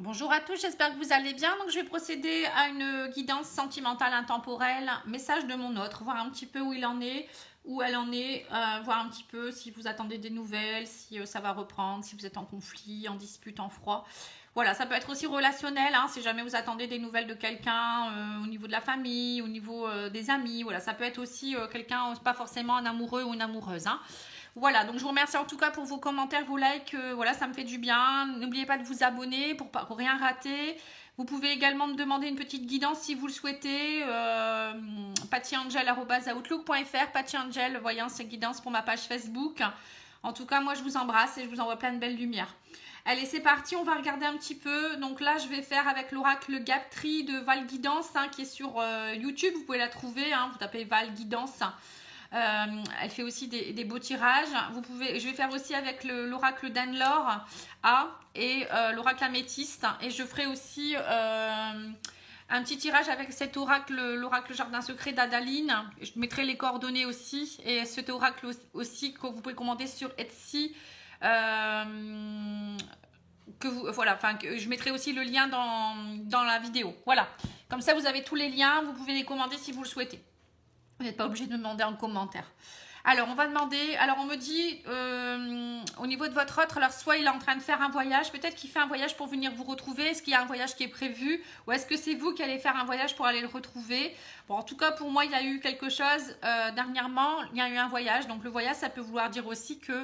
Bonjour à tous, j'espère que vous allez bien. Donc je vais procéder à une guidance sentimentale intemporelle, message de mon autre, voir un petit peu où il en est, où elle en est, voir un petit peu si vous attendez des nouvelles, si ça va reprendre, si vous êtes en conflit, en dispute, en froid. Voilà, ça peut être aussi relationnel, hein, si jamais vous attendez des nouvelles de quelqu'un au niveau de la famille, au niveau des amis. Voilà, ça peut être aussi quelqu'un, pas forcément un amoureux ou une amoureuse, hein. Voilà, donc je vous remercie en tout cas pour vos commentaires, vos likes, voilà, ça me fait du bien. N'oubliez pas de vous abonner pour rien rater. Vous pouvez également me demander une petite guidance si vous le souhaitez. pattyangel@outlook.fr, pattyangel, voyance et guidance pour ma page Facebook. En tout cas, moi je vous embrasse et je vous envoie plein de belles lumières. Allez, c'est parti, on va regarder un petit peu. Donc là, je vais faire avec l'oracle Gaptri de Val Guidance, hein, qui est sur YouTube. Vous pouvez la trouver, hein, vous tapez Val Guidance. Elle fait aussi des beaux tirages. Je vais faire aussi avec l'oracle d'Anne-Laure A et l'oracle Améthyste. Et je ferai aussi un petit tirage avec cet oracle, l'oracle Jardin Secret d'Adaline. Je mettrai les coordonnées aussi. Et cet oracle aussi que vous pouvez commander sur Etsy. Je mettrai aussi le lien dans la vidéo. Voilà. Comme ça, vous avez tous les liens. Vous pouvez les commander si vous le souhaitez. Vous n'êtes pas obligé de me demander en commentaire. Alors, on va demander... Alors, on me dit, au niveau de votre autre, alors soit il est en train de faire un voyage, peut-être qu'il fait un voyage pour venir vous retrouver. Est-ce qu'il y a un voyage qui est prévu? Ou est-ce que c'est vous qui allez faire un voyage pour aller le retrouver? Bon, en tout cas, pour moi, il y a eu quelque chose dernièrement. Il y a eu un voyage. Donc, le voyage, ça peut vouloir dire aussi que,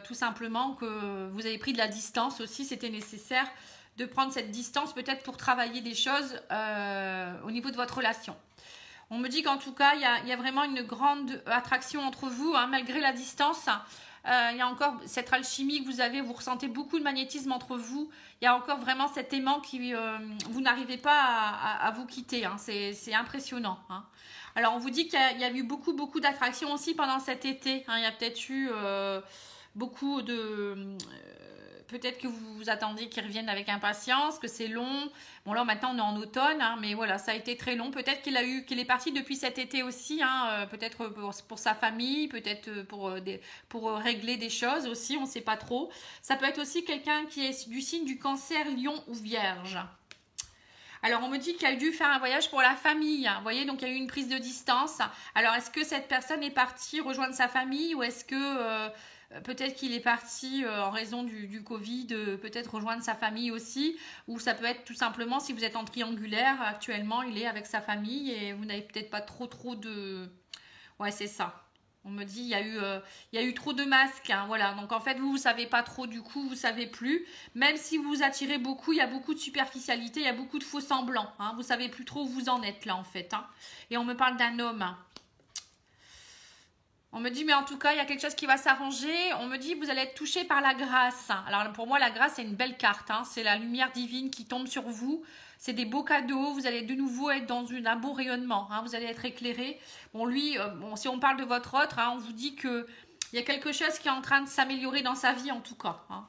tout simplement, que vous avez pris de la distance aussi. C'était nécessaire de prendre cette distance, peut-être pour travailler des choses au niveau de votre relation. On me dit qu'en tout cas, il y a vraiment une grande attraction entre vous, hein, malgré la distance. Il y a encore cette alchimie que vous avez, vous ressentez beaucoup de magnétisme entre vous. Il y a encore vraiment cet aimant qui, vous n'arrivez pas à vous quitter. Hein. C'est impressionnant. Hein. Alors, on vous dit qu'il y a eu beaucoup d'attractions aussi pendant cet été. Hein. Il y a peut-être eu beaucoup de... peut-être que vous vous attendiez qu'ils reviennent avec impatience, que c'est long. Bon, là, maintenant, on est en automne, hein, mais voilà, ça a été très long. Peut-être qu'il est parti depuis cet été aussi, hein, peut-être pour sa famille, peut-être pour régler des choses aussi, on ne sait pas trop. Ça peut être aussi quelqu'un qui est du signe du Cancer, Lion ou Vierge. Alors, on me dit qu'elle a dû faire un voyage pour la famille. Vous voyez, donc il y a eu une prise de distance. Alors, est-ce que cette personne est partie rejoindre sa famille ou est-ce que... peut-être qu'il est parti en raison du Covid, peut-être rejoindre sa famille aussi. Ou ça peut être tout simplement, si vous êtes en triangulaire, actuellement, il est avec sa famille et vous n'avez peut-être pas trop de... Ouais, c'est ça. On me dit, il y a eu trop de masques. Hein, voilà. Donc, en fait, vous ne savez pas trop du coup, vous ne savez plus. Même si vous attirez beaucoup, il y a beaucoup de superficialité, il y a beaucoup de faux semblants. Hein, vous ne savez plus trop où vous en êtes là, en fait. Hein. Et on me parle d'un homme. Hein. On me dit, mais en tout cas, il y a quelque chose qui va s'arranger. On me dit, vous allez être touché par la grâce. Alors, pour moi, la grâce, c'est une belle carte. Hein. C'est la lumière divine qui tombe sur vous. C'est des beaux cadeaux. Vous allez de nouveau être dans un beau rayonnement. Hein. Vous allez être éclairé. Bon, lui, si on parle de votre autre, hein, on vous dit qu'il y a quelque chose qui est en train de s'améliorer dans sa vie, en tout cas. Hein.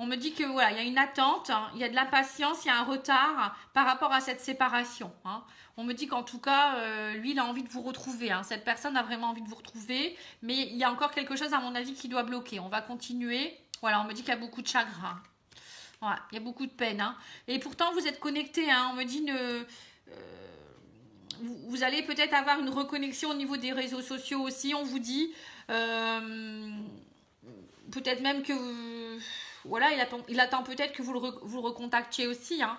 On me dit que voilà, il y a une attente, hein, il y a de l'impatience, il y a un retard par rapport à cette séparation. Hein. On me dit qu'en tout cas, lui, il a envie de vous retrouver. Hein. Cette personne a vraiment envie de vous retrouver. Mais il y a encore quelque chose, à mon avis, qui doit bloquer. On va continuer. Voilà, on me dit qu'il y a beaucoup de chagrin. Voilà, il y a beaucoup de peine. Hein. Et pourtant, vous êtes connectés. Hein. On me dit... vous allez peut-être avoir une reconnexion au niveau des réseaux sociaux aussi. On vous dit... peut-être même que... Voilà, il attend peut-être que vous le recontactiez aussi. Hein.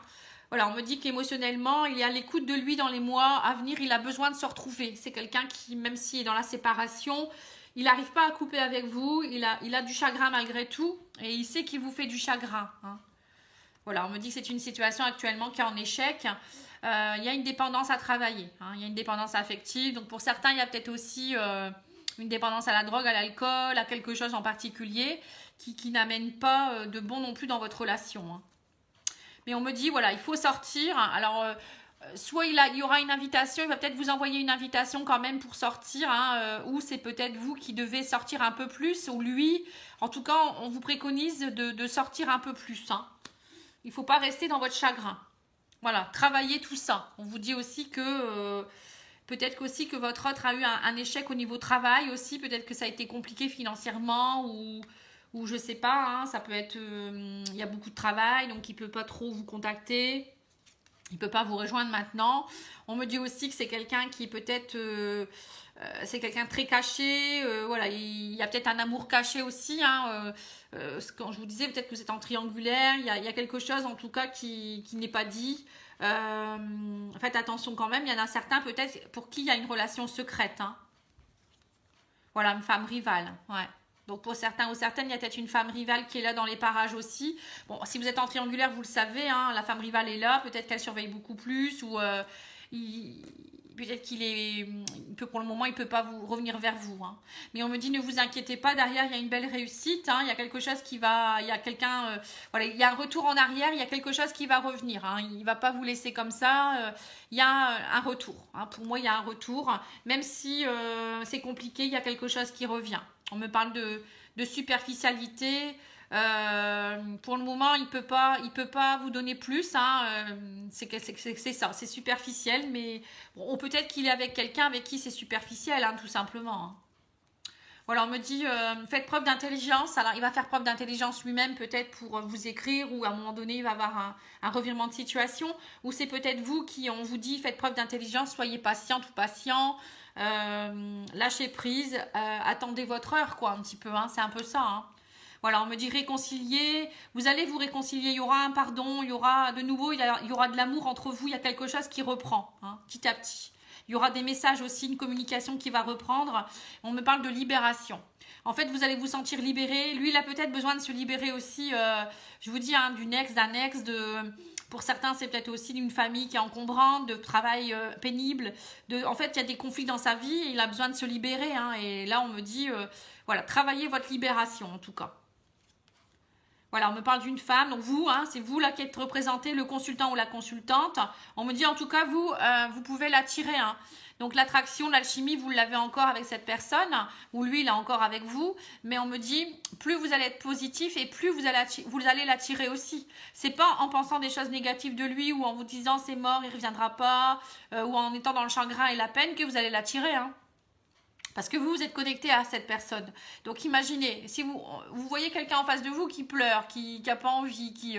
Voilà, on me dit qu'émotionnellement, il est à l'écoute de lui dans les mois à venir. Il a besoin de se retrouver. C'est quelqu'un qui, même s'il est dans la séparation, il n'arrive pas à couper avec vous. Il a du chagrin malgré tout. Et il sait qu'il vous fait du chagrin. Hein. Voilà, on me dit que c'est une situation actuellement qui est en échec. Il y a une dépendance à travailler. Hein. Il y a une dépendance affective. Donc pour certains, il y a peut-être aussi... une dépendance à la drogue, à l'alcool, à quelque chose en particulier qui n'amène pas de bon non plus dans votre relation. Hein. Mais on me dit, voilà, il faut sortir. Alors, soit il y aura une invitation, il va peut-être vous envoyer une invitation quand même pour sortir, hein, ou c'est peut-être vous qui devez sortir un peu plus, ou lui. En tout cas, on vous préconise de sortir un peu plus. Hein. Il ne faut pas rester dans votre chagrin. Voilà, travaillez tout ça. On vous dit aussi que... peut-être qu'aussi que votre autre a eu un échec au niveau travail aussi. Peut-être que ça a été compliqué financièrement ou ou je sais pas, hein, ça peut être, il y a beaucoup de travail, donc il peut pas trop vous contacter, il peut pas vous rejoindre maintenant. On me dit aussi que c'est quelqu'un qui peut-être, c'est quelqu'un de très caché, voilà, il y a peut-être un amour caché aussi, hein, quand je vous disais, peut-être que vous êtes en triangulaire, il y a quelque chose en tout cas qui n'est pas dit. Faites attention quand même, il y en a certains peut-être pour qui il y a une relation secrète, hein. Voilà, une femme rivale, ouais. Donc pour certains ou certaines, il y a peut-être une femme rivale qui est là dans les parages aussi. Bon, si vous êtes en triangulaire, vous le savez, hein, la femme rivale est là, peut-être qu'elle surveille beaucoup plus, ou il- peut-être pour le moment, il ne peut pas vous revenir vers vous, hein. Mais on me dit, ne vous inquiétez pas, derrière, il y a une belle réussite, hein, il y a quelque chose qui va, il y a quelqu'un, voilà, il y a un retour en arrière, il y a quelque chose qui va revenir, hein, il ne va pas vous laisser comme ça, il y a un retour, hein. Pour moi, il y a un retour, même si c'est compliqué, il y a quelque chose qui revient. On me parle de superficialité. Pour le moment, il peut pas vous donner plus, hein. C'est ça, c'est superficiel, mais bon, peut-être qu'il est avec quelqu'un avec qui c'est superficiel, hein, tout simplement, hein. Voilà, on me dit, faites preuve d'intelligence. Alors, il va faire preuve d'intelligence lui-même, peut-être pour vous écrire, ou à un moment donné, il va avoir un revirement de situation, ou c'est peut-être vous qui, on vous dit, faites preuve d'intelligence, soyez patiente ou patient, lâchez prise, attendez votre heure, quoi, un petit peu, hein, c'est un peu ça, hein. Voilà, on me dit réconcilier, vous allez vous réconcilier, il y aura un pardon, il y aura de nouveau, il y aura de l'amour entre vous, il y a quelque chose qui reprend, hein, petit à petit. Il y aura des messages aussi, une communication qui va reprendre. On me parle de libération. En fait, vous allez vous sentir libéré. Lui, il a peut-être besoin de se libérer aussi, je vous dis, hein, d'un ex, pour certains, c'est peut-être aussi d'une famille qui est encombrante, de travail pénible. En fait, il y a des conflits dans sa vie et il a besoin de se libérer, hein. Et là, on me dit, voilà, travaillez votre libération en tout cas. Voilà, on me parle d'une femme, donc vous, hein, c'est vous là qui êtes représenté, le consultant ou la consultante. On me dit en tout cas, vous pouvez l'attirer, hein. Donc l'attraction, l'alchimie, vous l'avez encore avec cette personne, ou lui, il est encore avec vous. Mais on me dit, plus vous allez être positif et plus vous allez l'attirer aussi. C'est pas en pensant des choses négatives de lui ou en vous disant c'est mort, il reviendra pas, ou en étant dans le chagrin et la peine que vous allez l'attirer, hein. Parce que vous êtes connecté à cette personne. Donc imaginez, si vous voyez quelqu'un en face de vous qui pleure, qui n'a pas envie,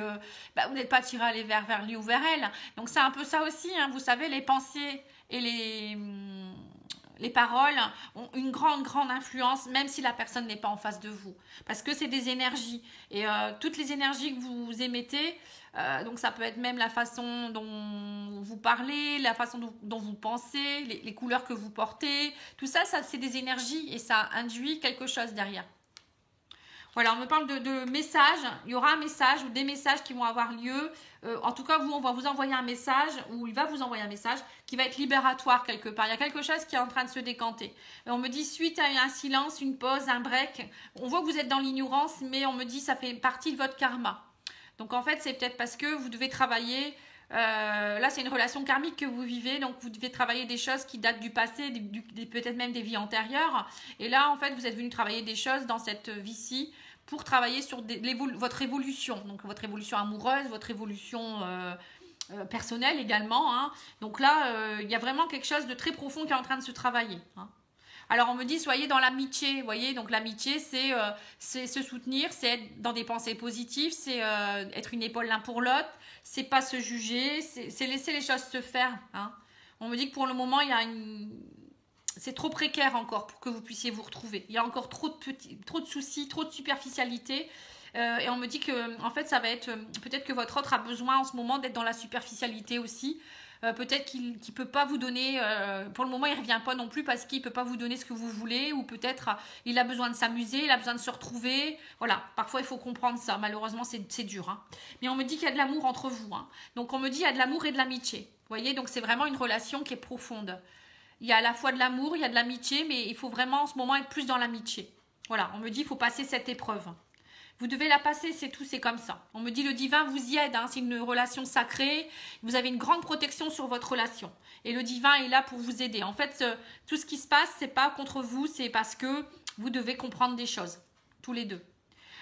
vous n'êtes pas attiré à aller vers lui ou vers elle. Donc c'est un peu ça aussi, hein. Vous savez, les pensées et les paroles ont une grande influence, même si la personne n'est pas en face de vous. Parce que c'est des énergies. Et toutes les énergies que vous émettez, donc ça peut être même la façon dont vous parlez, la façon dont vous pensez, les couleurs que vous portez, tout ça, c'est des énergies et ça induit quelque chose derrière. Voilà, on me parle de messages. Il y aura un message ou des messages qui vont avoir lieu. En tout cas, on va vous envoyer un message, ou il va vous envoyer un message qui va être libératoire quelque part. Il y a quelque chose qui est en train de se décanter. Et on me dit, suite à un silence, une pause, un break, on voit que vous êtes dans l'ignorance, mais on me dit ça fait partie de votre karma. Donc en fait, c'est peut-être parce que vous devez travailler. Là, c'est une relation karmique que vous vivez, donc vous devez travailler des choses qui datent du passé, peut-être même des vies antérieures. Et là, en fait, vous êtes venu travailler des choses dans cette vie-ci pour travailler sur votre évolution, donc votre évolution amoureuse, votre évolution personnelle également, hein. Donc là, il y a vraiment quelque chose de très profond qui est en train de se travailler, hein. Alors on me dit soyez dans l'amitié, vous voyez, donc l'amitié c'est se soutenir, c'est être dans des pensées positives, c'est être une épaule l'un pour l'autre, c'est pas se juger, c'est laisser les choses se faire, hein. On me dit que pour le moment c'est trop précaire encore pour que vous puissiez vous retrouver. Il y a encore trop de soucis, trop de superficialité. Et on me dit que en fait ça va être peut-être que votre autre a besoin en ce moment d'être dans la superficialité aussi. Peut-être qu'il ne peut pas vous donner, pour le moment il ne revient pas non plus parce qu'il ne peut pas vous donner ce que vous voulez, ou peut-être il a besoin de s'amuser, il a besoin de se retrouver. Voilà, parfois il faut comprendre ça, malheureusement c'est dur, hein. Mais on me dit qu'il y a de l'amour entre vous, hein. Donc on me dit qu'il y a de l'amour et de l'amitié. Vous voyez, donc c'est vraiment une relation qui est profonde. Il y a à la fois de l'amour, il y a de l'amitié, mais il faut vraiment en ce moment être plus dans l'amitié. Voilà, on me dit qu'il faut passer cette épreuve. Vous devez la passer, c'est tout, c'est comme ça. On me dit le divin vous y aide, hein, c'est une relation sacrée. Vous avez une grande protection sur votre relation. Et le divin est là pour vous aider. En fait, tout ce qui se passe, c'est pas contre vous, c'est parce que vous devez comprendre des choses, tous les deux.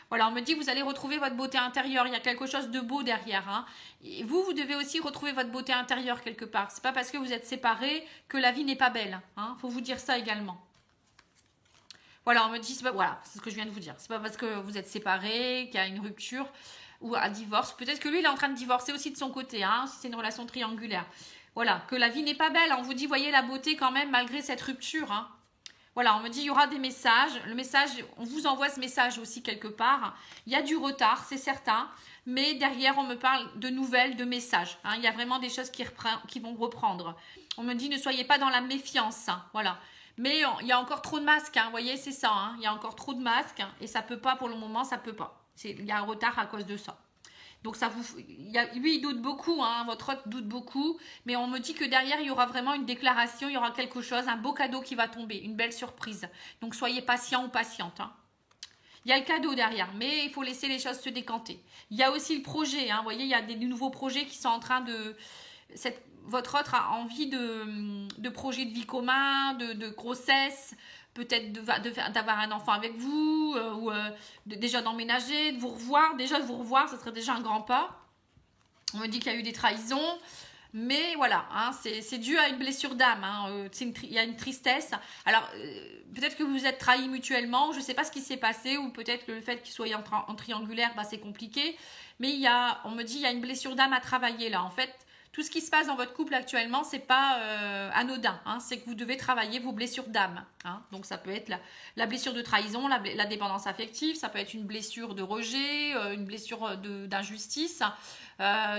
Voilà, on me dit que vous allez retrouver votre beauté intérieure. Il y a quelque chose de beau derrière, hein. Et vous devez aussi retrouver votre beauté intérieure quelque part. C'est pas parce que vous êtes séparés que la vie n'est pas belle, hein. Faut vous dire ça également. Voilà, on me dit, voilà, c'est ce que je viens de vous dire. C'est pas parce que vous êtes séparés, qu'il y a une rupture ou un divorce. Peut-être que lui, il est en train de divorcer aussi de son côté, hein, si c'est une relation triangulaire. Voilà, que la vie n'est pas belle. On vous dit, voyez la beauté quand même malgré cette rupture. Hein. Voilà, on me dit, il y aura des messages. Le message, on vous envoie ce message aussi quelque part. Il y a du retard, c'est certain. Mais derrière, on me parle de nouvelles, de messages. Hein. Il y a vraiment des choses qui vont reprendre. On me dit, ne soyez pas dans la méfiance. Hein. Voilà. Mais il y a encore trop de masques. Hein. Vous voyez, c'est ça. Hein. Il y a encore trop de masques. Et ça ne peut pas, pour le moment, ça ne peut pas. Il y a un retard à cause de ça. Donc, lui, il doute beaucoup, hein, votre hôte doute beaucoup, mais on me dit que derrière, il y aura vraiment une déclaration, il y aura quelque chose, un beau cadeau qui va tomber, une belle surprise. Donc, soyez patient ou patiente. Hein. Il y a le cadeau derrière, mais il faut laisser les choses se décanter. Il y a aussi le projet, hein, vous voyez, il y a des nouveaux projets qui sont en train de... Votre hôte a envie de projets de vie commun, de grossesse, peut-être d'avoir un enfant avec vous, ou déjà d'emménager, de vous revoir. Déjà de vous revoir, ce serait déjà un grand pas. On me dit qu'il y a eu des trahisons, mais voilà, hein, c'est dû à une blessure d'âme. Hein, il y a une tristesse. Alors, peut-être que vous vous êtes trahis mutuellement, je ne sais pas ce qui s'est passé, ou peut-être que le fait qu'il soit en triangulaire, bah, c'est compliqué. Mais on me dit qu'il y a une blessure d'âme à travailler là. En fait, tout ce qui se passe dans votre couple actuellement, c'est pas anodin. Hein, c'est que vous devez travailler vos blessures d'âme. Hein. Donc, ça peut être la blessure de trahison, la dépendance affective. Ça peut être une blessure de rejet, une blessure d'injustice,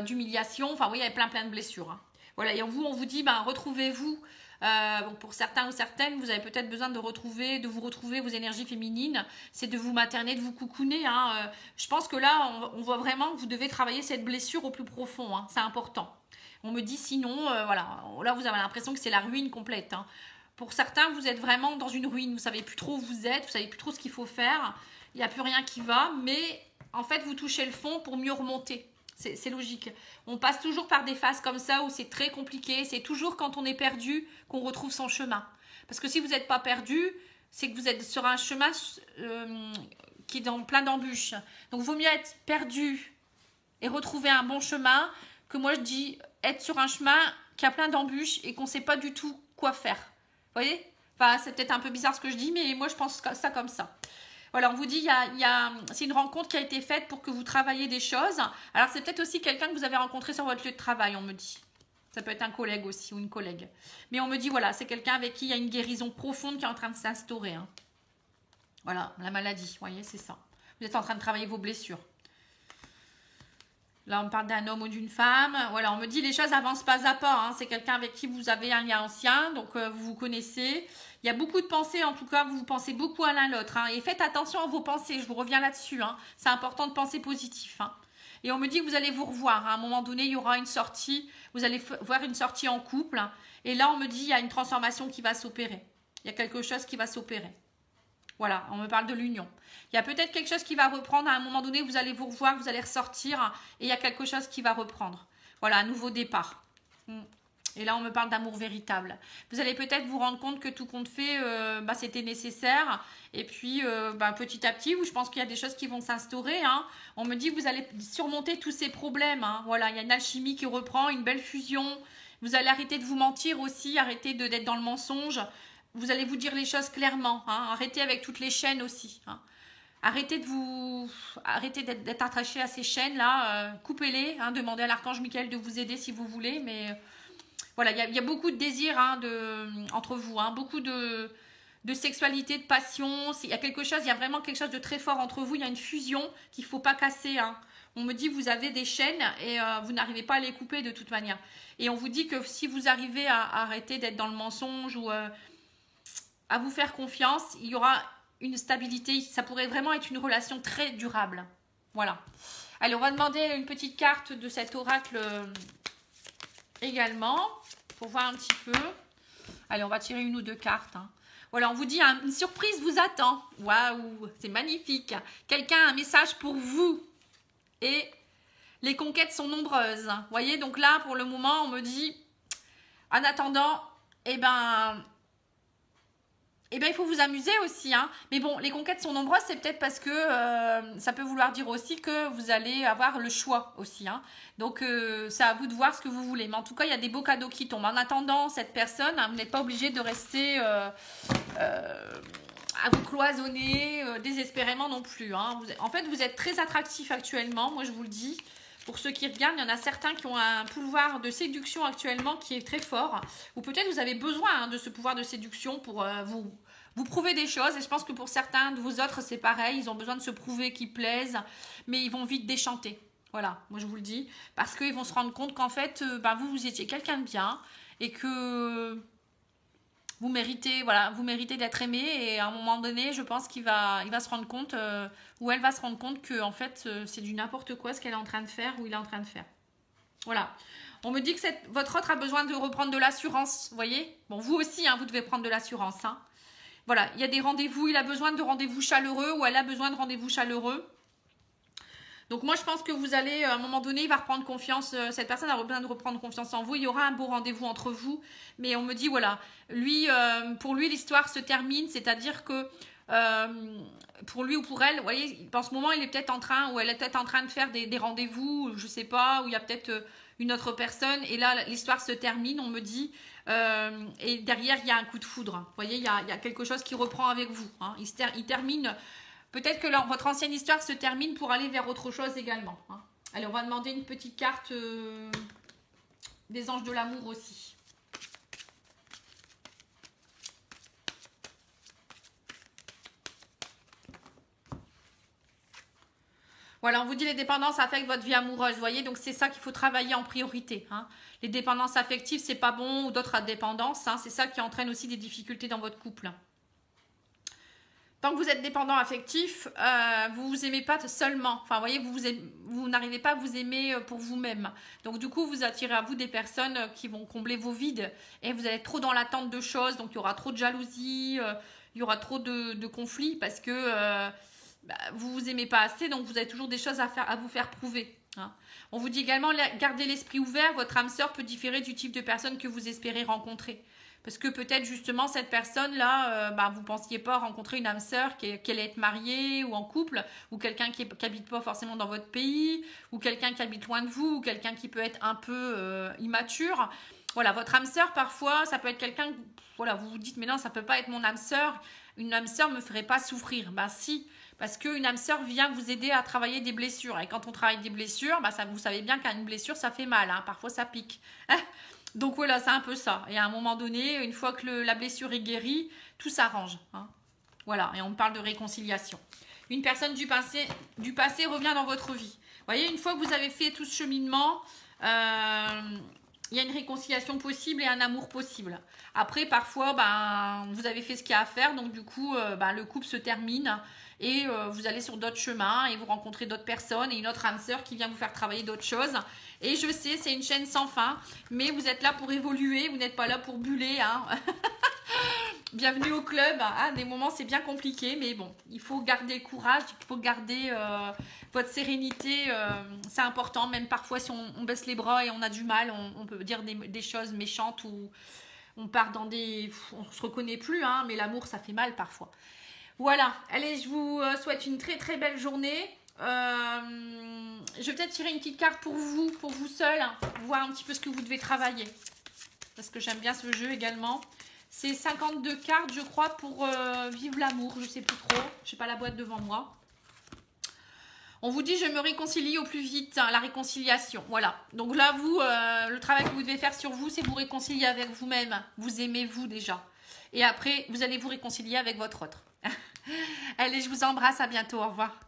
d'humiliation. Enfin, oui, il y a plein de blessures. Hein. Voilà, et on vous dit, ben, retrouvez-vous. Bon, pour certains ou certaines, vous avez peut-être besoin de vous retrouver vos énergies féminines. C'est de vous materner, de vous coucouner. Hein. Je pense que là, on voit vraiment que vous devez travailler cette blessure au plus profond. Hein. C'est important. On me dit sinon, voilà, là vous avez l'impression que c'est la ruine complète. Hein. Pour certains, vous êtes vraiment dans une ruine, vous ne savez plus trop où vous êtes, vous ne savez plus trop ce qu'il faut faire, il n'y a plus rien qui va, mais en fait, vous touchez le fond pour mieux remonter. C'est logique. On passe toujours par des phases comme ça où c'est très compliqué, c'est toujours quand on est perdu qu'on retrouve son chemin. Parce que si vous n'êtes pas perdu, c'est que vous êtes sur un chemin qui est dans plein d'embûches. Donc, il vaut mieux être perdu et retrouver un bon chemin que moi je dis être sur un chemin qui a plein d'embûches et qu'on ne sait pas du tout quoi faire. Vous voyez? Enfin, c'est peut-être un peu bizarre ce que je dis, mais moi je pense ça comme ça. Voilà, on vous dit, c'est une rencontre qui a été faite pour que vous travailliez des choses. Alors c'est peut-être aussi quelqu'un que vous avez rencontré sur votre lieu de travail, on me dit. Ça peut être un collègue aussi ou une collègue. Mais on me dit, voilà, c'est quelqu'un avec qui il y a une guérison profonde qui est en train de s'instaurer. Hein. Voilà, la maladie, vous voyez, c'est ça. Vous êtes en train de travailler vos blessures. Là, on me parle d'un homme ou d'une femme. Voilà, on me dit les choses avancent pas à pas. Hein. C'est quelqu'un avec qui vous avez un lien ancien, donc vous vous connaissez. Il y a beaucoup de pensées, en tout cas, vous pensez beaucoup à l'un l'autre. Hein. Et faites attention à vos pensées, je vous reviens là-dessus. Hein. C'est important de penser positif. Hein. Et on me dit que vous allez vous revoir. Hein. À un moment donné, il y aura une sortie. Vous allez voir une sortie en couple. Hein. Et là, on me dit il y a une transformation qui va s'opérer. Il y a quelque chose qui va s'opérer. Voilà, on me parle de l'union. Il y a peut-être quelque chose qui va reprendre. À un moment donné, vous allez vous revoir, vous allez ressortir. Et il y a quelque chose qui va reprendre. Voilà, un nouveau départ. Et là, on me parle d'amour véritable. Vous allez peut-être vous rendre compte que tout compte fait, c'était nécessaire. Et puis, petit à petit, je pense qu'il y a des choses qui vont s'instaurer. Hein. On me dit que vous allez surmonter tous ces problèmes. Hein. Voilà, il y a une alchimie qui reprend, une belle fusion. Vous allez arrêter de vous mentir aussi, arrêter d'être dans le mensonge. Vous allez vous dire les choses clairement. Hein. Arrêtez avec toutes les chaînes aussi. Hein. Arrêtez d'être attaché à ces chaînes-là. Coupez-les. Hein. Demandez à l'archange Michael de vous aider si vous voulez. Mais voilà, il y a beaucoup de désir entre vous. Hein. Beaucoup de sexualité, de passion. Il y a vraiment quelque chose de très fort entre vous. Il y a une fusion qu'il ne faut pas casser. Hein. On me dit que vous avez des chaînes et vous n'arrivez pas à les couper de toute manière. Et on vous dit que si vous arrivez à arrêter d'être dans le mensonge ou à vous faire confiance, il y aura une stabilité. Ça pourrait vraiment être une relation très durable. Voilà. Allez, on va demander une petite carte de cet oracle également pour voir un petit peu. Allez, on va tirer une ou deux cartes. Hein. Voilà, on vous dit une surprise vous attend. Waouh, c'est magnifique. Quelqu'un a un message pour vous. Et les conquêtes sont nombreuses. Vous voyez, donc là, pour le moment, on me dit, en attendant, il faut vous amuser aussi. Hein. Mais bon, les conquêtes sont nombreuses, c'est peut-être parce que ça peut vouloir dire aussi que vous allez avoir le choix aussi. Hein. Donc, c'est à vous de voir ce que vous voulez. Mais en tout cas, il y a des beaux cadeaux qui tombent. En attendant cette personne, hein, vous n'êtes pas obligé de rester à vous cloisonner désespérément non plus. Hein. En fait, vous êtes très attractif actuellement, moi je vous le dis. Pour ceux qui regardent, il y en a certains qui ont un pouvoir de séduction actuellement qui est très fort. Ou peut-être vous avez besoin de ce pouvoir de séduction pour vous prouver des choses. Et je pense que pour certains de vous autres, c'est pareil. Ils ont besoin de se prouver qu'ils plaisent, mais ils vont vite déchanter. Voilà, moi je vous le dis. Parce qu'ils vont se rendre compte qu'en fait, vous étiez quelqu'un de bien et que vous méritez, voilà, vous méritez d'être aimé. Et à un moment donné, je pense qu'il va se rendre compte, ou elle va se rendre compte que en fait, c'est du n'importe quoi ce qu'elle est en train de faire ou il est en train de faire. Voilà. On me dit que votre autre a besoin de reprendre de l'assurance, vous voyez. Bon, vous aussi, hein, vous devez prendre de l'assurance. Hein. Voilà, il y a des rendez-vous, il a besoin de rendez-vous chaleureux ou elle a besoin de rendez-vous chaleureux. Donc moi, je pense que vous allez, à un moment donné, il va reprendre confiance. Cette personne a besoin de reprendre confiance en vous. Il y aura un beau rendez-vous entre vous. Mais on me dit, voilà, lui, pour lui, l'histoire se termine. C'est-à-dire que pour lui ou pour elle, vous voyez, en ce moment, il est peut-être en train, ou elle est peut-être en train de faire des rendez-vous, je ne sais pas, où il y a peut-être une autre personne. Et là, l'histoire se termine, on me dit. Et derrière, il y a un coup de foudre. Vous voyez, il y a quelque chose qui reprend avec vous. Hein. Il termine... Peut-être que votre ancienne histoire se termine pour aller vers autre chose également. Hein. Allez, on va demander une petite carte des anges de l'amour aussi. Voilà, on vous dit les dépendances affectent votre vie amoureuse, vous voyez, donc c'est ça qu'il faut travailler en priorité. Hein. Les dépendances affectives, c'est pas bon, ou d'autres dépendances, hein, c'est ça qui entraîne aussi des difficultés dans votre couple. Tant que vous êtes dépendant affectif, vous vous aimez pas seulement. Enfin, vous voyez, vous n'arrivez pas à vous aimer pour vous-même. Donc, du coup, vous attirez à vous des personnes qui vont combler vos vides. Et vous allez être trop dans l'attente de choses. Donc, il y aura trop de jalousie, il y aura trop de conflits parce que vous vous aimez pas assez. Donc, vous avez toujours des choses à vous faire prouver. Hein. On vous dit également, gardez l'esprit ouvert. Votre âme sœur peut différer du type de personne que vous espérez rencontrer. Parce que peut-être justement cette personne-là, vous ne pensiez pas rencontrer une âme sœur qu'elle allait être mariée ou en couple, ou quelqu'un qui n'habite pas forcément dans votre pays, ou quelqu'un qui habite loin de vous, ou quelqu'un qui peut être un peu immature. Voilà, votre âme sœur, parfois, ça peut être quelqu'un, voilà, vous vous dites, mais non, ça ne peut pas être mon âme sœur. Une âme sœur ne me ferait pas souffrir. Ben si, parce qu'une âme sœur vient vous aider à travailler des blessures. Et quand on travaille des blessures, vous savez bien qu'une blessure, ça fait mal. Hein, parfois, ça pique. Donc voilà, c'est un peu ça. Et à un moment donné, une fois que la blessure est guérie, tout s'arrange. Hein. Voilà, et on parle de réconciliation. Une personne du passé revient dans votre vie. Vous voyez, une fois que vous avez fait tout ce cheminement, il y a une réconciliation possible et un amour possible. Après, parfois, vous avez fait ce qu'il y a à faire, donc du coup, le couple se termine et vous allez sur d'autres chemins et vous rencontrez d'autres personnes et une autre âme sœur qui vient vous faire travailler d'autres choses. Et je sais, c'est une chaîne sans fin, mais vous êtes là pour évoluer, vous n'êtes pas là pour buller. Hein. Bienvenue au club. Ah, des moments, c'est bien compliqué, mais bon, il faut garder le courage, il faut garder votre sérénité. C'est important, même parfois si on baisse les bras et on a du mal, on peut dire des choses méchantes ou on part dans des... On ne se reconnaît plus, hein, mais l'amour, ça fait mal parfois. Voilà, allez, je vous souhaite une très très belle journée. Je vais peut-être tirer une petite carte pour vous seul, hein, pour voir un petit peu ce que vous devez travailler. Parce que j'aime bien ce jeu également. C'est 52 cartes, je crois, pour vivre l'amour. Je ne sais plus trop. Je n'ai pas la boîte devant moi. On vous dit, je me réconcilie au plus vite, hein, la réconciliation. Voilà. Donc là, vous, le travail que vous devez faire sur vous, c'est vous réconcilier avec vous-même. Vous aimez vous déjà. Et après, vous allez vous réconcilier avec votre autre. Allez, je vous embrasse. À bientôt. Au revoir.